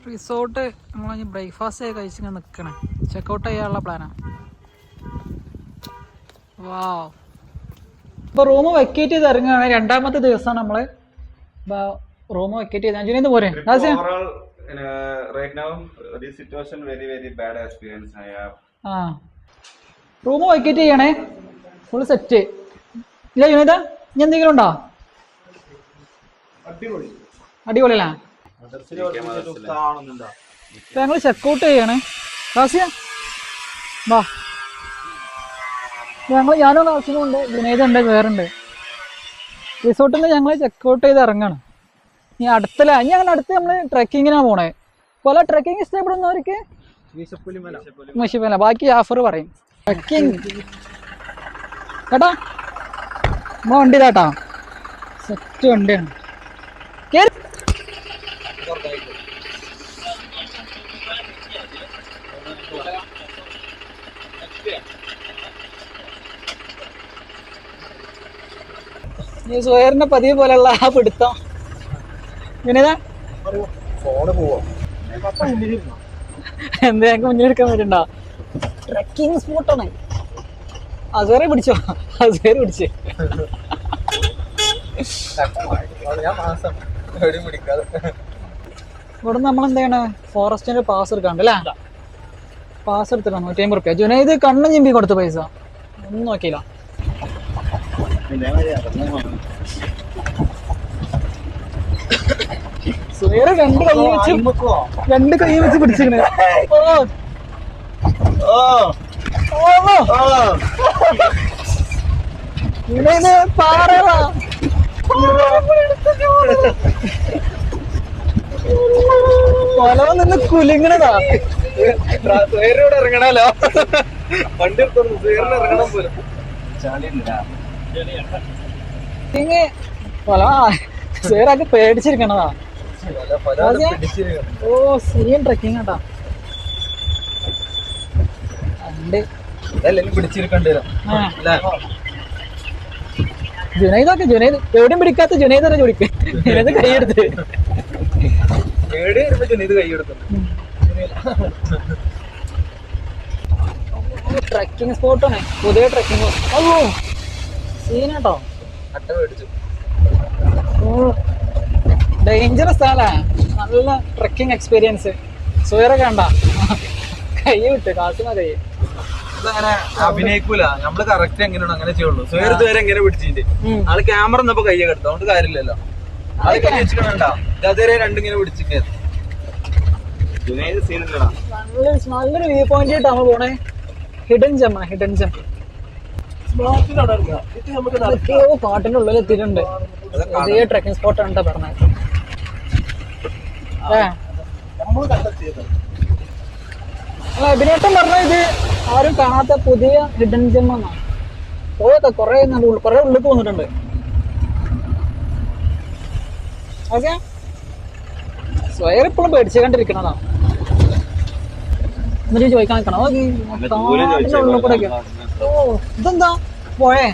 Resort നമ്മൾ breakfast ഒക്കെ കഴിച്ചിങ്ങനെ നിൽക്കണം. ചെക്കൗട്ട് ചെയ്യാനുള്ള പ്ലാനാണ്. വാവ്. ഇപ്പോൾ റൂം വെക്കേറ്റ് ചെയ്ത് ഇറങ്ങുകയാണ്. രണ്ടാമത്തെ ദിവസമാണ് നമ്മൾ റൂം വെക്കേറ്റ് ചെയ്ത്. അഞ്ചിനേന്ന് പോരെ റൂം വെക്കേറ്റ് ചെയ്യണേ. ഫുൾ സെറ്റ് ഇല്ല യുനൈത? ഇനി എന്തെങ്കിലും ഉണ്ടോ? അടിപൊളിയല്ലേ? ഞങ്ങൾ ചെക്കൗട്ട് ചെയ്യണേ. റാസിയ വാ. ഞാനും ആവശ്യമുണ്ട്, വിനേദ ഉണ്ട്, വേറുണ്ട്. റിസോർട്ടിൽ നിന്ന് ഞങ്ങൾ ചെക്കൗട്ട് ചെയ്ത് ഇറങ്ങണം. ഇനി അങ്ങനെ അടുത്ത് നമ്മൾ ട്രെക്കിങ്ങിനാണ് പോണേ. പല ട്രെക്കിങ് ഇഷ്ടപ്പെടുന്നവർക്ക് മഷിപ്പല, ബാക്കി ആഫർ പറയും. ട്രെക്കിങ് കേട്ടാ, നമ്മളെ വണ്ടി ഇതാട്ടാ, സെറ്റ് വണ്ടിയാണ്. സുഹേറിന്റെ പതിവ് പോലെയുള്ള ആ പിടുത്തം. വിനീത എന്താ ഞങ്ങൾക്ക് മുന്നിലെടുക്കാൻ പറ്റണ്ട? ട്രെക്കിങ് സ്പോട്ടാണ്. അസുഹേറെ പിടിച്ചോ? അസുഹേറ് പിടിച്ച് ഇവിടെ നമ്മൾ എന്ത് ചെയ്യണേ? ഫോറസ്റ്റിന്റെ പാസ് എടുക്കാണ്ട് അല്ലേ? പാസ് എടുത്തിട്ടാ 150 റുപ്യ. ജുനൈദ് കണ്ണും ചിമ്പി കൊടുത്ത പൈസ ഒന്നും നോക്കിയില്ല. സുഹേറ് രണ്ട് കൈ വെച്ച് പിടിച്ചിരിക്കണേ. ജുനൈദ് പാറ പൊലവ നിന്ന് കുലുങ്ങണതാ. ഇറങ്ങണല്ലോ, വണ്ടി ഇറങ്ങണം പോലും. സേറാക്ക് പേടിച്ചിരിക്കണതാ. ഓ സീൻ ട്രെക്കിങ് കേട്ടാ. ജുനൈദ് എവിടെയും പിടിക്കാത്ത ജുനൈദ് തന്നെ ചോദിക്കും. ജുനൈദ് കൈയെടുത്ത് ട്രെക്കിംഗ് സ്പോട്ടാണ്, പുതിയ ട്രെക്കിംഗ്. ഓ സീനാട്ടോ, ഡേഞ്ചറസ് സ്ഥലേ. നല്ല ട്രെക്കിംഗ് എക്സ്പീരിയൻസ്. സുഹേറ കണ്ട കൈ വിട്ട് കാസിമ കൈ. അങ്ങനെ അഭിനയിക്കൂല, നമ്മള് കറക്റ്റ് എങ്ങനെയാണ് അങ്ങനെ ചെയ്യുള്ളൂ. സുഹേർ ഇതുവരെ എങ്ങനെ പിടിച്ചിട്ട് ആള് ക്യാമറ എന്നപ്പോ കയ്യൊക്കെ എടുത്തു, അതുകൊണ്ട് കാര്യമില്ലല്ലോ. ആള് കൈ വെച്ചിട്ട് വേണ്ട, അതുവരെ രണ്ടിങ്ങനെ പിടിച്ചിട്ട്. നല്ലൊരു വ്യൂ പോയിന്റ് ആയിട്ട് നമ്മൾ പോണേ. ഹിഡൻ ജെം ആണ്, ഹിഡൻ ജെം. കാട്ടിന്റെ ഉള്ളിൽ എത്തിയിട്ടുണ്ട്. പുതിയ ട്രെക്കിംഗ് സ്പോട്ടാണ് പറഞ്ഞത്. അഭിനേട്ടം പറഞ്ഞ ഇത് ആരും കാണാത്ത പുതിയ ഹിഡൻ ജെം എന്നാണ്. പോയൊക്കെ കുറെ ഉള്ളിൽ പോന്നിട്ടുണ്ട്. ഓക്കെ, സ്വയം ഇപ്പോഴും പേടിച്ചുകൊണ്ടിരിക്കണതാ. എന്നിട്ട് ചോദിക്കാൻ നിൽക്കണം. കാടിന്റെ ഉള്ളിൽ കൂടെ. ഓ ഇതെന്താ പോയേ?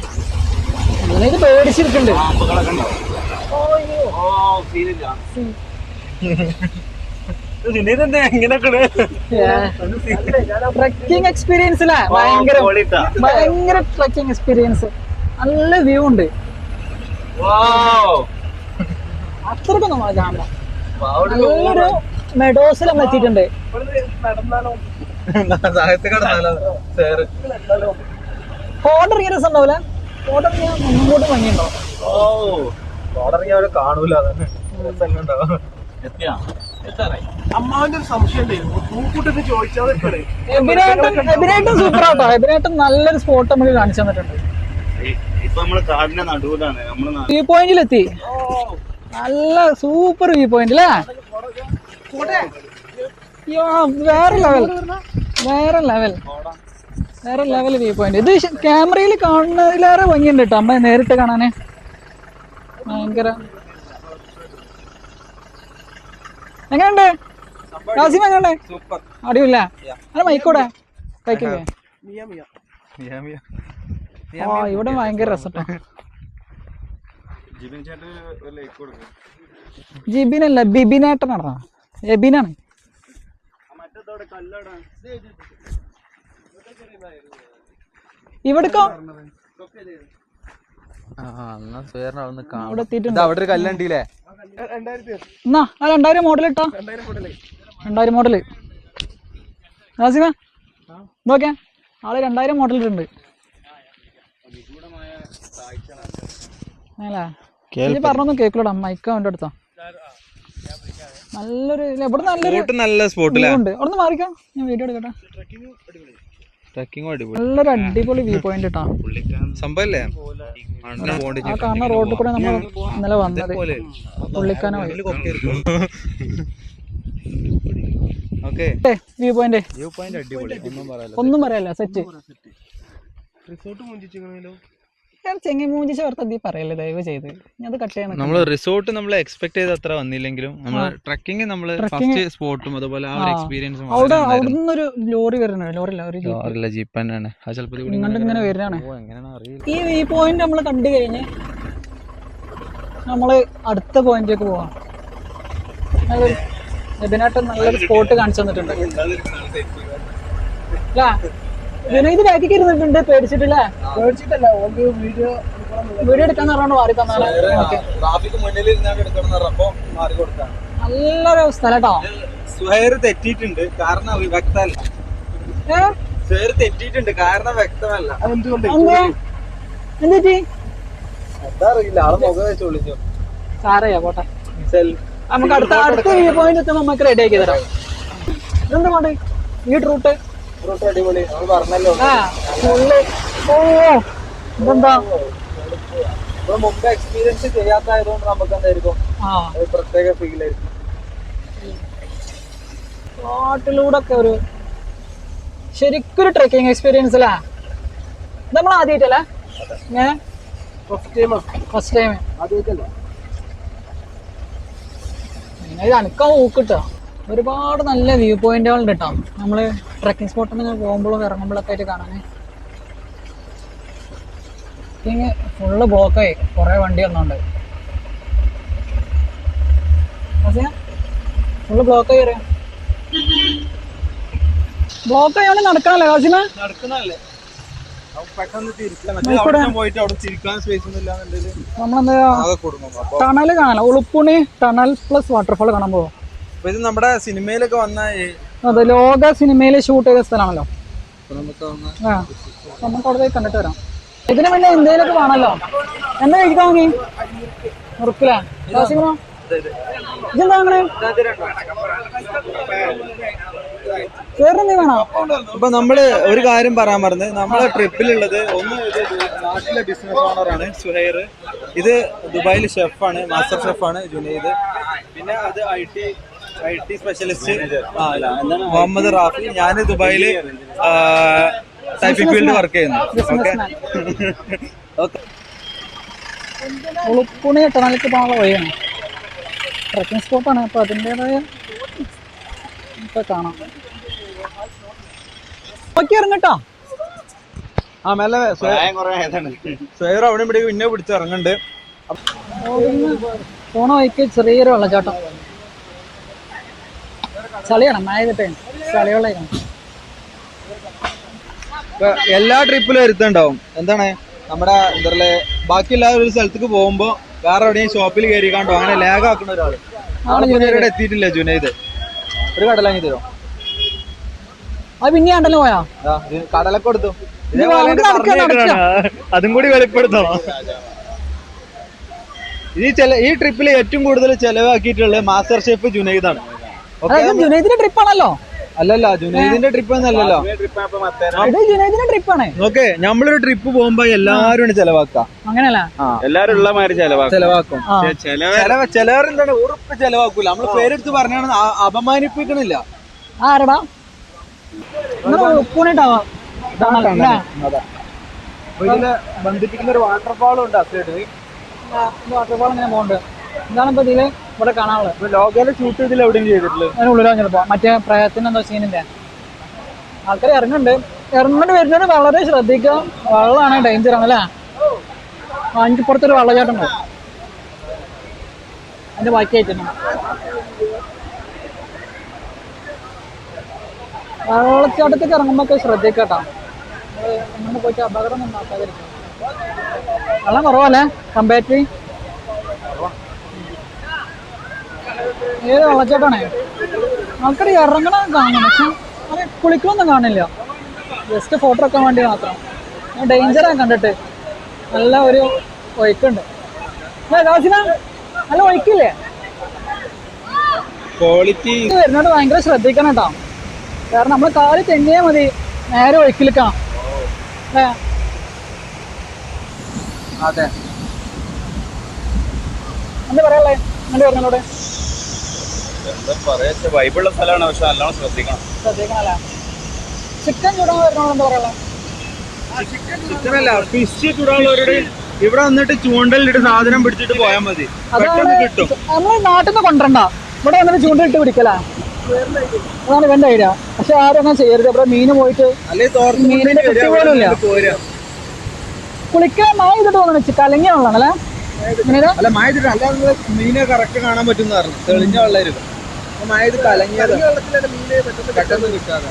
ഇത് പേടിച്ചിരിക്കുന്നുണ്ട്. ട്രെക്കിംഗ് എക്സ്പീരിയൻസ് അല്ലേ? ഭയങ്കര ട്രെക്കിംഗ് എക്സ്പീരിയൻസ്. നല്ല വ്യൂ ഉണ്ട്. അത്രക്കൊന്നും ക്യാമറ. നല്ലൊരു മെഡോസിൽ നമ്മൾ എത്തിയിട്ടുണ്ട്. ഓർഡർ ചെയ്യാൻ രസം ഉണ്ടാവില്ല. ഓർഡർ ചെയ്യാൻ മുന്നോട്ട് ഭംഗിയുണ്ടോ? കാണൂല. എബിനേട്ടൻ സൂപ്പർ ആട്ടോ. എബിനേട്ടൻ നല്ലൊരു സ്പോട്ട് നമുക്ക് കാണിച്ചു തന്നിട്ടുണ്ട്. വ്യൂ പോയിന്റിലെത്തി. നല്ല സൂപ്പർ വ്യൂ പോയിന്റ് അല്ലേ? വേറെ ലെവൽ വ്യൂ പോയിന്റ്. ഇത് ക്യാമറയിൽ കാണുന്നതിലേറെ ഭംഗിയുണ്ട് കേട്ടോ. അമ്മ നേരിട്ട് കാണാന് ഭയങ്കര. എങ്ങനെയുണ്ട് കാസിം? എങ്ങനെയുണ്ട്? അടിപൊളിയല്ലേ? അല്ല മൈക്കോടെ കഴിക്കില്ലേ? ഇവിടെ ഭയങ്കര രസട്ടോ. ജിബിനല്ല, ബിബിനേട്ടനാണ്. എബിനാണ്. ഇവിടക്കോ അവിടെ ഒരു കല്ലുണ്ടില്ലേ? എന്നാ ആ 2000 മോഡൽ ഇട്ടാ. 2000 മോഡല് നാസിമ നോക്കിയാ ആള് 2000 മോഡൽ ഇട്ടുണ്ട്. അല്ലേ പറഞ്ഞൊന്നും കേൾക്കൂടാ. മൈക്ക അവൻ്റെ അടുത്താ. നല്ലൊരു ഇവിടെ നല്ല സ്പോട്ടുണ്ട്. അവിടെ മാറിക്കാം, ഞാൻ വീഡിയോ എടുക്കട്ടെ. നല്ലൊരു അടിപൊളി വ്യൂ പോയിന്റ് ഇട്ടാ സംഭവല്ലേ. ആ കാണുന്ന റോഡിൽ കൂടെ നമ്മൾ ഇന്നലെ വന്നത് പുള്ളിക്കാന വ്യൂ പോയിന്റ്. ഒന്നും പറയാല്ല, സെറ്റ്. ചെങ്ങി മൂഞ്ചി ചേർത്ത് പറയല്ലേ ദയവ് ചെയ്ത്. ഞാൻ കട്ട് ചെയ്യാൻ നമ്മള് റിസോർട്ട് നമ്മൾ എക്സ്പെക്ട് ചെയ്ത് അത്ര വന്നില്ലെങ്കിലും നമ്മൾ ട്രക്കിംഗ് നമ്മള് ഫസ്റ്റ് സ്പോട്ടും അതുപോലെ ആ ഒരു എക്സ്പീരിയൻസും അവിടെ അവിടുന്നൊരു ലോറി വരുന്നുണ്ട്. ലോറില്ല ജീപ്പ് തന്നെയാണ്. ഇങ്ങനെ വരുന്നതാണ്. ഈ വ്യൂ പോയിന്റ് നമ്മൾ കണ്ടു കഴിഞ്ഞ് നമ്മള് അടുത്ത പോയിന്റിലേക്ക് പോവാം. ഇതിനായിട്ട് നല്ലൊരു സ്പോട്ട് കാണിച്ചു തന്നിട്ടുണ്ട്. വിനീത് ബാക്കിക്ക് ഇരുന്നിട്ടുണ്ട്. പേടിച്ചിട്ടില്ല? പേടിച്ചിട്ടല്ല, വീഡിയോ എടുക്കാൻ പറഞ്ഞോണ്ട് മാറി തന്നാണ്. നല്ലൊരു സ്ഥലം കേട്ടോ. സുഹൈർ തെറ്റിയിട്ടുണ്ട്, കാരണം വ്യക്തമല്ല. സുഹൈർ തെറ്റിയിട്ടുണ്ട്, കാരണം വ്യക്തമല്ല. എന്തെറ്റി എന്താ അറിയില്ല, ആളെ മുഖം വെച്ച് വിളിച്ചു. സാറയാ പോട്ടെ, നമുക്ക് അടുത്ത വ്യൂ പോയിന്റ് എത്തുമ്പോൾ നമുക്ക് റെഡി ആക്കി തരാം. ഇതെന്താ പാട്ട് ഈ റൂട്ട് അടിപൊളി. നമ്മൾ പറഞ്ഞല്ലോ ഇതെന്താ മുമ്പ് എക്സ്പീരിയൻസ് ചെയ്യാത്തതുകൊണ്ട് നമുക്ക് എന്തായിരിക്കും പ്രത്യേക ഫീൽ ആയിരിക്കും. കാട്ടിലൂടെ ഒക്കെ ഒരു ശരിക്കൊരു ട്രെക്കിംഗ് എക്സ്പീരിയൻസ് അല്ലേ. നമ്മൾ ആദ്യമായിട്ടല്ലേ? ഫസ്റ്റ് ടൈം ഇത് അനക്കാ ഊക്കിട്ടോ. ഒരുപാട് നല്ല വ്യൂ പോയിന്റുകളുണ്ട് കേട്ടോ. നമ്മൾ ട്രക്കിംഗ് സ്പോട്ടിൽ നിന്ന് പോകുമ്പോഴും ഇറങ്ങുമ്പോഴൊക്കെ ആയിട്ട് കാണാൻ. ഇനി ഫുള്ള് ബ്ലോക്കായി, കുറേ വണ്ടി വന്നുണ്ട്. ഫുള്ള് ബ്ലോക്കായി അറിയാം. ബ്ലോക്കായി നടക്കാനല്ലേ കാസിമ? നടക്കുന്നല്ലേ, നമ്മളെന്താ ടണല് കാണാൻ, ഉളുപ്പുണി ടണൽ പ്ലസ് വാട്ടർഫാൾ കാണാൻ പോവാം. ഇത് നമ്മുടെ സിനിമയിലൊക്കെ വന്ന അതെ, ലോക സിനിമയിൽ ഷൂട്ട് ചെയ്ത സ്ഥലമാണല്ലോ. നമുക്ക് അവിടെ കണ്ടിട്ട് വരാം. ഇതിന് പിന്നെ ഇന്ത്യയിലൊക്കെ വേണമല്ലോ. എന്താ കഴിക്കാൻ വാങ്ങി? മുറുക്കില്ലേ? ഇതെന്താ അങ്ങനെ വേണോ? ഇപ്പൊ നമ്മള് ഒരു കാര്യം പറയാൻ പറഞ്ഞത്, നമ്മളെ ട്രിപ്പിലുള്ളത് ഒന്ന് നാട്ടിലെ ബിസിനസ് ഓണറാണ് സുഹൈർ. ഇത് ദുബായിൽ ഷെഫാണ്, മാസ്റ്റർ ഷെഫാണ് ജുനൈദ്. പിന്നെ അത് I T specialist Muhammad Rafi. ഞാൻ ദുബായില് ടൈപ്പിംഗ് ഫീൽഡ് വർക്ക് ചെയ്യുന്നു. ഉളുപ്പുണി ടണലിലേക്ക് പോകാനുള്ള വഴിയാണ്. ട്രക്കിംഗ് സ്പോട്ടാണ്. അപ്പൊ അതിൻ്റെതായ ഇപ്പൊ കാണാം. നോക്കി ഇറങ്ങട്ടോ. മെല്ലെ സുഹൈർ അവിടെ ഇവിടെ പിന്നെ പിടിച്ചിറങ്ങുന്നുണ്ട്. പോണ വഴിക്ക് ചെറിയൊരു വെള്ളച്ചാട്ടം. ചളിയാണ്, മഴ ചെയ്തിട്ടേ ചളിവെള്ളമാണ്. എല്ലാ ട്രിപ്പിലും വരുത്തുണ്ടാവും. എന്താണ് നമ്മുടെ എന്താ പറയുക, ബാക്കി എല്ലാവരും ഒരു സ്ഥലത്തേക്ക് പോകുമ്പോ വേറെ എവിടെയും ഷോപ്പിൽ കയറി കണ്ടോ അങ്ങനെ ലാഗ് ആക്കുന്ന ഒരാള്. ജുനൈദ് എത്തിയിട്ടില്ല. ജുനൈദ് ഒരു കടലാങ്ങി തരുമോ? അത് പിന്നെ കണ്ടല്ലോ പോയാ കടലൊക്കെ കൊടുത്തു. അതും കൂടി വെളിപ്പെടുത്തോ? ഈ ട്രിപ്പിൽ ഏറ്റവും കൂടുതൽ ചെലവാക്കിയിട്ടുള്ളത് മാസ്റ്റർ ഷെഫ് ജുനൈദാണ്. ജുനൈദിന്റെ ട്രിപ്പ് ആണല്ലോ. അല്ലല്ല, ജുനൈദിന്റെ ട്രിപ്പ് എന്നല്ലല്ലോ, ജുനൈദിന്റെ ട്രിപ്പാണ്. ഓക്കെ, നമ്മളൊരു ട്രിപ്പ് പോകുമ്പോ എല്ലാരും ചെലവാക്കാം. അങ്ങനെയല്ല, എല്ലാരും ഉള്ള മാതിരി ചെലവാക്കും. ചിലവരെന്താണ് ഉറപ്പ് ചെലവാക്കൂല. നമ്മള് പേരെടുത്ത് പറഞ്ഞാണ്, അപമാനിപ്പിക്കണില്ല. ആരടാ ഉപ്പൂണിട്ടാവാ. ഇതില് ബന്ധിപ്പിക്കുന്ന ഒരു വാട്ടർഫാളും ഉണ്ട്. അസൈഡ് വാട്ടർഫാൾ ഇങ്ങനെ പോകുന്നുണ്ട്. എന്താണ് ഇപ്പൊ ഇതില് ഇവിടെ കാണാനുള്ളത്? ലോകയിലെ ഷൂട്ട് ഇതിൽ എവിടെയും ചെയ്തിട്ടുള്ളത് അതിനുള്ളിലാണ് ചിലപ്പോ. മറ്റേ പ്രയത്തിന് എന്തോ സീനിന്റെ ആൾക്കാർ ഇറങ്ങുന്നുണ്ട്. വരുന്നത് വളരെ ശ്രദ്ധിക്കുക. വെള്ളമാണ്, ഡേഞ്ചർ ആണ് അല്ലേ. എനിക്ക് പുറത്തൊരു വെള്ളച്ചാട്ടം ഉണ്ട്, അതിന്റെ ബാക്കി ആയിട്ടുണ്ട്. വെള്ളച്ചാട്ടത്തേക്ക് ഇറങ്ങുമ്പോൾ ഒക്കെ ശ്രദ്ധിക്കട്ടോ, എങ്ങനെ പോയിട്ട് അപകടം ഒന്നും ഉണ്ടാക്കാതിരിക്കും. വെള്ളം കുറവല്ലേ കമ്പാരിറ്റീവ്? ഏത് വെള്ളച്ചാട്ടമാണേ, ആൾക്കാർ ഇറങ്ങണം കാണണം, പക്ഷെ അത് കുളിക്കലൊന്നും കാണില്ല, ജസ്റ്റ് ഫോട്ടോ എടുക്കാൻ വേണ്ടി മാത്രം. ഡേഞ്ചറാണ് കണ്ടിട്ട്. നല്ല ഒരു ഒഴുക്കുണ്ട്. കാശിന നല്ല ഒഴുക്കില്ലേ? ക്വാളിറ്റി വരുന്നോണ്ട് ഭയങ്കര ശ്രദ്ധിക്കണം കേട്ടോ, കാരണം നമ്മൾ കാല് തെന്നിയാ മതി നേരെ ഒഴുക്കിലേക്കണം. അതെ, എന്താ പറയാ എങ്ങനെ പറഞ്ഞോടെ? എന്താ പറയാ, വൈബുള്ള സ്ഥലമാണ്, പക്ഷെ നല്ലോണം ശ്രദ്ധിക്കണം. ശ്രദ്ധിക്കണല്ലേ? ചിക്കൻ ചൂടാൻ വരുന്നോട് എന്താ പറയാ? ചിക്കനല്ല, ഫിഷ് ചൂടാനുള്ളവരോട് ഇവിടെ വന്നിട്ട് ചൂണ്ടലിട്ട് സാധനം പിടിച്ചിട്ട് പോയാൽ മതി, പെട്ടെന്ന് കിട്ടും. നമ്മള് നാട്ടിൽ നിന്ന് കൊണ്ടുവരണ്ട, ഇവിടെ വന്നിട്ട് ചൂണ്ടലിട്ട് പിടിക്കലാ, അതാണ് ഇവന്റെ ഐഡിയ. പക്ഷെ ആരും അങ്ങനെ ചെയ്യരുത്. ഇവിടെ മീന് പോയിട്ട് മീനിന്റെ കുട്ടി പോലും ഇല്ല. കുളിക്കാൻ മഴ ചെയ്തിട്ട് തോന്നുന്നു, കലങ്ങിയ വെള്ളമാണല്ലേ? അല്ല, മഴ ചെയ്തിട്ട് അല്ലാതെ മീനെ കറക്റ്റ് കാണാൻ പറ്റുന്ന പറഞ്ഞു, തെളിഞ്ഞ വെള്ളമായിരിക്കും. മഴ ചെയ്ത് കലങ്ങിയത് പെട്ടെന്ന് കിട്ടാതെ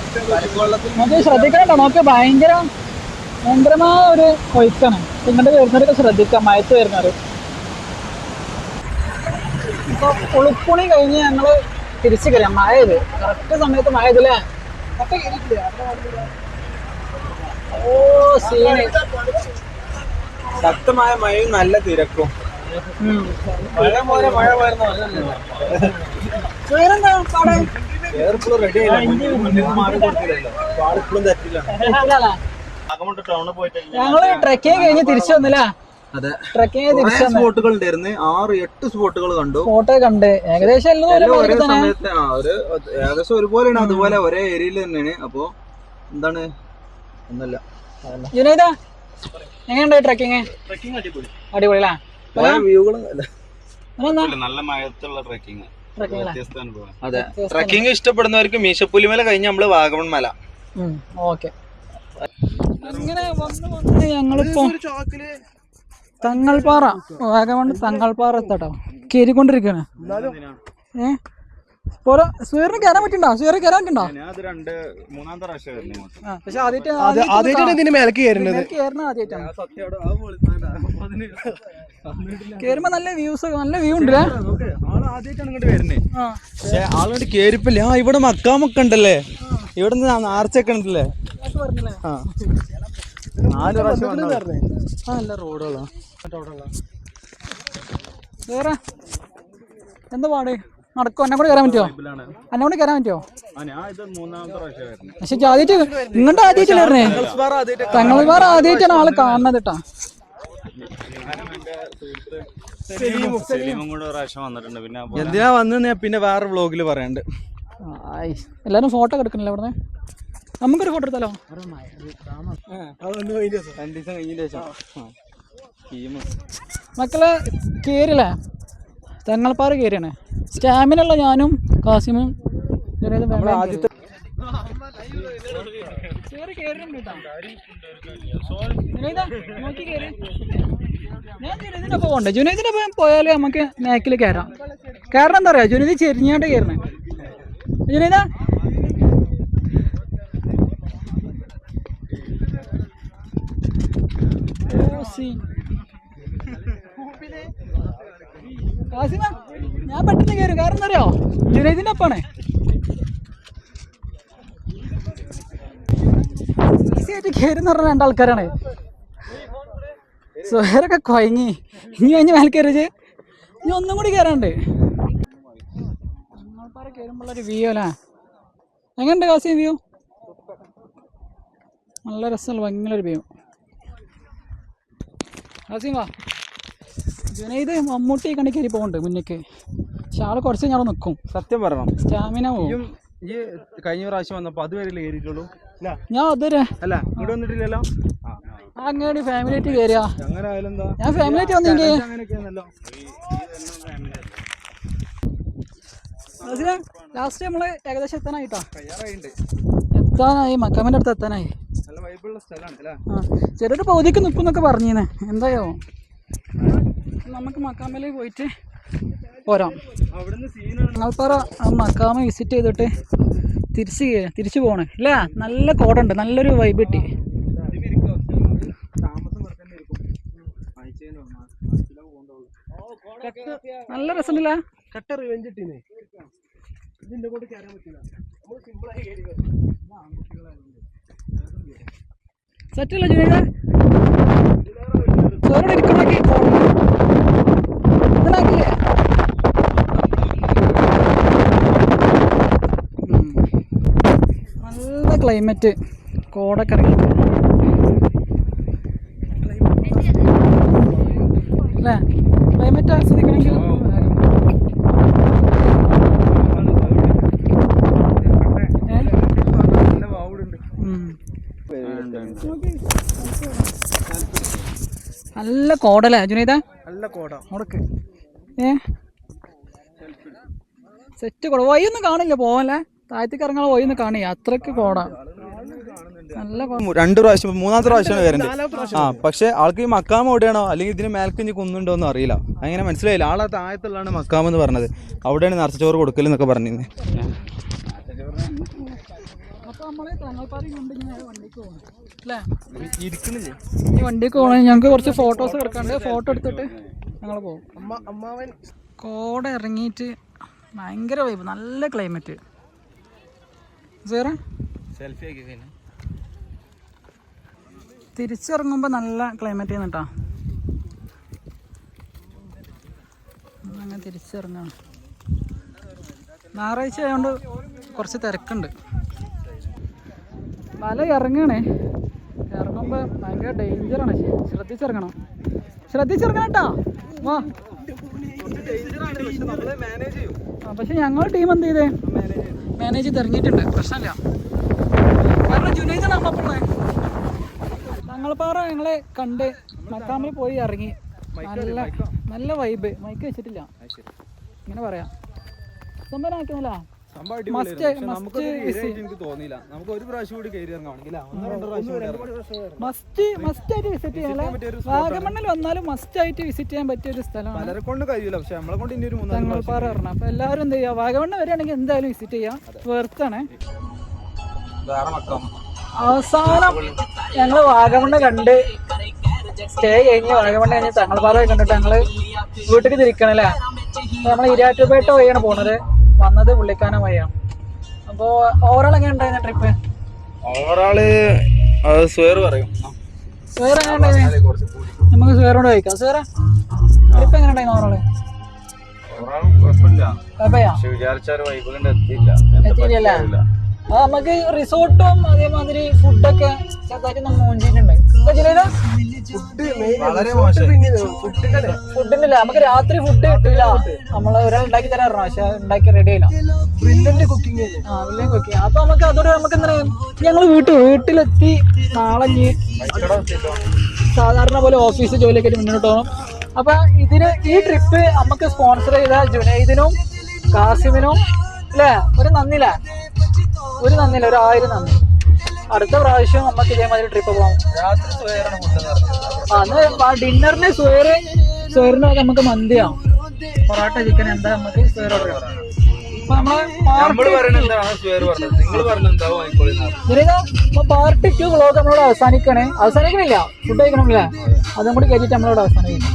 നമുക്ക് ശ്രദ്ധിക്കണോ? നമുക്ക് ഭയങ്കരമായ ഒരു ഒഴുക്കാണ്. ഇങ്ങോട്ട് വരുന്നവരൊക്കെ ശ്രദ്ധിക്കാം, മയത്ത് വരുന്നവര്. ഇപ്പൊ ഉളുപ്പുണി കഴിഞ്ഞ് ഞങ്ങള് തിരിച്ചു കയറാം. മഴ ചെയ്ത് കറക്റ്റ് സമയത്ത് മഴ ചെയ്തില്ലേ? ഓ സീന്, ശക്തമായ മഴയും നല്ല തിരക്കും. ഞങ്ങള് ട്രെക്കിങ് കഴിഞ്ഞ് തിരിച്ചു വന്നില്ലേ? അതെ, ട്രെക്കിങ് തിരിച്ചു സ്പോട്ടുകൾ ഉണ്ടായിരുന്നു, 6-8 സ്പോട്ടുകൾ കണ്ടു. ഫോട്ടോ കണ്ട് ഏകദേശം ഒരേ സമയത്ത് ഏകദേശം ഒരുപോലെയാണ്, അതുപോലെ ഒരേ ഏരിയയിൽ തന്നെയാണ്. അപ്പൊ എന്താണ് ഒന്നല്ല. ജുനൈദ എങ്ങനെയുണ്ട് ട്രെക്കിങ്? അടിപൊളി നല്ല മഴത്തുള്ള ട്രെക്കിങ്. അതെ, ട്രെക്കിങ് ഇഷ്ടപ്പെടുന്നവർക്ക് മീശപ്പുലിമല കഴിഞ്ഞ് നമ്മള് വാഗമൺ മല. ഓക്കെ, അങ്ങനെ വന്ന് ഞങ്ങളിപ്പോ തങ്ങൾപ്പാറ, വാഗമൺ തങ്ങൾപ്പാറ എത്താട്ടോ കേറിക്കൊണ്ടിരിക്കാണ്. സൂര്യന് കയറാൻ പറ്റുണ്ടോ? സൂര്യ കയറാൻ പറ്റുണ്ടോ? പക്ഷെ കേറുമ്പോ നല്ല വ്യൂസ്, നല്ല വ്യൂ ഉണ്ട്. പക്ഷെ ആളുകൊണ്ട് കേറിപ്പില്ല. ഇവിടെ മക്കാമൊക്കെ ഉണ്ടല്ലേ, ഇവിടെ ആർച്ചൊക്കെ ഉണ്ടല്ലേ. നല്ല റോഡുകളാ. വേറെ എന്താ പാട്? നടക്കും? എന്നെ കൂടെ കയറാൻ പറ്റുമോ? എന്നെ കൂടെ കയറാൻ പറ്റുമോ? പക്ഷെ ആദ്യമായിട്ട് നിങ്ങളുടെ ആദ്യമായിട്ടല്ലേ പറഞ്ഞേ? തങ്ങൾപ്പാറ ആദ്യമായിട്ടാണ് ആള് കാണുന്നത് കേട്ടാ. എന്തിനാ വന്ന് പിന്നെ വേറെ വ്ളോഗില് പറയണ്ട്. എല്ലാരും ഫോട്ടോ എടുക്കണല്ലോ ഇവിടുന്ന്. നമുക്കൊരു ഫോട്ടോ എടുത്താലോ? മക്കളെ കേറില്ലേ? തങ്ങൾപ്പാറ കേറിയാണ്. സ്റ്റാമിന ഉള്ള ഞാനും കാസിമും ആദ്യത്തെ ജുനൈദിനൊപ്പം പോകണ്ടേ? ജുനൈദിനൊപ്പം പോയാല് നമുക്ക് നേക്കിൽ കയറാം. കാരണം എന്താ പറയാ, ജുനൈദ് ചെരിഞ്ഞാണ്ട് കയറണേ. ജുനൈദ കാസിമ, ഞാൻ പെട്ടെന്ന് കയറും. കാരണം എന്താ അറിയോ, ജുനൈദിന്റെ ഒപ്പാണ്. ഈസിയായിട്ട് കയറുന്ന പറഞ്ഞ രണ്ടാൾക്കാരാണ്. സുഹേറൊക്കെ കൊയങ്ങി. ഇനി കഴിഞ്ഞ് മേലെ കയറിച്ച് ഇനി ഒന്നും കൂടി കയറാണ്ട്. കയറുമ്പോഴൊരു വ്യൂ അല്ലേ? എങ്ങനെയുണ്ട് കാസിം വ്യൂ? നല്ല രസമുള്ള ഭംഗിയുള്ളൊരു വ്യൂ. കാസിം വാ. ജുനൈദ് മമ്മൂട്ടി കണ്ടി കയറി പോകുന്നുണ്ട് മുന്നേക്ക്. പക്ഷെ ആള് കുറച്ച് ഞങ്ങൾ നിൽക്കും. സത്യം പറയണം, സ്റ്റാമിന പോകും. ഈ കഴിഞ്ഞ പ്രാവശ്യം വന്നപ്പോ അതുവരെ കയറിയിട്ടുള്ളൂ. ഞാൻ അതുവരെ അല്ല ഇവിടെ വന്നിട്ടില്ലല്ലോ. അങ്ങനെ ഫാമിലി ആയിട്ട് കയറിയാ. അങ്ങനെ ആയാലും എന്താ, ഞാൻ ഫാമിലി ആയിട്ട് വന്നെങ്കിൽ ലാസ്റ്റ് നമ്മള് ഏകദേശം എത്താനായിട്ടാ. എത്താനായി, മക്കാമിന്റെ അടുത്ത് എത്താനായി. ചെറിയൊരു പൗതിക്ക് നിൽക്കും എന്നൊക്കെ പറഞ്ഞീനെ. എന്തായോ നമുക്ക് മക്കാമേലേക്ക് പോയിട്ട് പോരാം. അവിടുന്ന് സീനാണ്. ഞങ്ങൾപ്പാറ ആ മക്കാമ വിസിറ്റ് ചെയ്തിട്ട് തിരിച്ചു പോകണം അല്ലേ. നല്ല കോടുണ്ട്, നല്ലൊരു വൈബ് കിട്ടി. നല്ല രസമുണ്ടല്ലേ. സെറ്റല്ലേ ജുനൈദ? ചോറോടെ ഇരിക്കണമെങ്കിൽ ഇതിലാക്കില്ലേ? നല്ല ക്ലൈമറ്റ്, കോടൊക്കെ ഇറങ്ങി അല്ലേ. ക്ലൈമറ്റ് ആസ്വദിക്കണമെങ്കിൽ നല്ല കോടല്ലേ ജുനൈദ? നല്ല കോട മുടക്ക് സെറ്റ് കോട. വഴിയൊന്നും കാണില്ല, പോവല്ലേ താഴത്തേക്ക് ഇറങ്ങാൻ വഴിയൊന്നും കാണില്ല, അത്രക്ക് കോട. നല്ല 2 പ്രാവശ്യം 3ാമത്തെ പ്രാവശ്യമാണ് വരുന്നത്. ആ പക്ഷെ ആൾക്ക് ഈ മക്കാമ ഓടിയാണോ അല്ലെങ്കിൽ ഇതിന് മേൽക്ക് കുന്നുണ്ടോ എന്ന് അറിയില്ല. അങ്ങനെ മനസ്സിലായില്ല. ആളെ താഴത്തുള്ളതാണ് മക്കാമ എന്ന് പറഞ്ഞത്. അവിടെയാണ് നിറച്ചോറ് കൊടുക്കൽ എന്നൊക്കെ പറഞ്ഞിരുന്നത്. ഈ വണ്ടിക്ക് പോകണമെങ്കിൽ ഞങ്ങൾക്ക് കുറച്ച് ഫോട്ടോസ് എടുക്കാണ്ട്, ഫോട്ടോ എടുത്തിട്ട് ഞങ്ങൾ പോകും. കോട ഇറങ്ങിയിട്ട് ഭയങ്കര വൈബ്, നല്ല ക്ലൈമറ്റ്. സെൽഫി ആക്കി തിരിച്ചിറങ്ങുമ്പോൾ നല്ല ക്ലൈമറ്റ് ചെയ്യുന്നുട്ടാ. അങ്ങനെ തിരിച്ചിറങ്ങാണ്. ഞായറാഴ്ച ആയതുകൊണ്ട് കുറച്ച് തിരക്കുണ്ട്. മല ഇറങ്ങണേ, ഇറങ്ങുമ്പോൾ ഭയങ്കര ഡേഞ്ചറാണ്. ശ്രദ്ധിച്ചിറങ്ങണം കേട്ടോ. വാ. പക്ഷെ ഞങ്ങൾ ടീം എന്ത് ചെയ്തേ, മാനേജ് ചെയ്ത് ഇറങ്ങിയിട്ടുണ്ട്, പ്രശ്നമില്ല. കാരണം ജുനൈദാണ് നമ്മളുള്ളത്. തങ്ങൾപ്പാറ ഞങ്ങളെ കണ്ട് മക്കാമിൽ പോയി ഇറങ്ങി. നല്ല വൈബ്. മൈക്ക് വെച്ചിട്ടില്ല, ഇങ്ങനെ പറയാം. സംഭവം ആക്കുന്നില്ല. മസ്റ്റ് ആയിട്ട് വിസിറ്റ് ചെയ്യാൻ, വാഗമണ്ണിൽ വന്നാലും മസ്റ്റ് ആയിട്ട് വിസിറ്റ് ചെയ്യാൻ പറ്റിയ ഒരു സ്ഥലമാണ് തങ്ങൾപ്പാറ പറഞ്ഞ. അപ്പൊ എല്ലാവരും എന്ത് ചെയ്യാ, വാഗമണ്ണ് വരികയാണെങ്കിൽ എന്തായാലും വിസിറ്റ് ചെയ്യാം, വെർത്താണ്. അവസാനം ഞങ്ങള് വാഗമണ്ണ് കണ്ട് സ്റ്റേ കഴിഞ്ഞ് വാഗമണ്ണ് കഴിഞ്ഞ് തങ്ങൾപ്പാറ കണ്ടിട്ട് ഞങ്ങള് വീട്ടിലേക്ക് തിരിക്കണല്ലേ. നമ്മൾ ഇരാറ്റുപേട്ട വഴിയാണ് പോണത്, വന്നത് പുള്ളിക്കാനം വഴിയാണ്. അപ്പോ ഓവറോൾ എങ്ങനെ ഉണ്ടായിരുന്ന ട്രിപ്പ്? ഓവറോള് സുഹേർ പറയും. സുഹേർ എങ്ങനെ ഉണ്ടായിരുന്നു? നമുക്ക് സുഹേറിനോട് ചോദിക്കാം. സുഹേറെ, ട്രിപ്പ് എങ്ങനെ ഉണ്ടായിരുന്നു ഓവറോള്? എത്തിയില്ലല്ലേ? അത് നമുക്ക് റിസോർട്ടും അതേമാതിരി ഫുഡൊക്കെ ചെറുതായിട്ട് നമ്മൾ മൂഞ്ചിട്ടുണ്ട്. ഫുഡിന്റെ നമുക്ക് രാത്രി ഫുഡ് കിട്ടില്ല. നമ്മള് ഒരാൾ ഉണ്ടാക്കി തരാറുണ്ട്, പക്ഷെ ഉണ്ടാക്കി റെഡി ആയില്ല. Brilliant cooking. അപ്പൊ നമുക്ക് അതോടെ നമുക്ക് എന്താ പറയാ, ഞങ്ങള് വീട്ടിലെത്തി നാളെ സാധാരണ പോലെ ഓഫീസ് ജോലിയൊക്കെ ആയിട്ട് മുന്നോട്ട് പോകണം. അപ്പൊ ഈ ട്രിപ്പ് നമുക്ക് സ്പോൺസർ ചെയ്ത ജുനൈദിനും കാസിമിനും അല്ലേ ഒരു നന്ദിയില്ലേ, ഒരു 1000 നന്ദി. അടുത്ത പ്രാവശ്യം നമുക്ക് ഇതേമാതിരി ട്രിപ്പ് പോകാം. അന്ന് ഡിന്നറിന് സുഹേറിന് നമുക്ക് മന്തിയാവും, പൊറോട്ട ചിക്കൻ എന്താ നമുക്ക് സുഹേർ ഓർഡർ ചെയ്യാം. പാർട്ട് 2 വ്ളോഗ് നമ്മളോട് അവസാനിക്കണില്ല, ഫുഡ് കഴിക്കണമില്ല, അതും കൂടി കഴിച്ചിട്ട് നമ്മളോട് അവസാനിക്കും.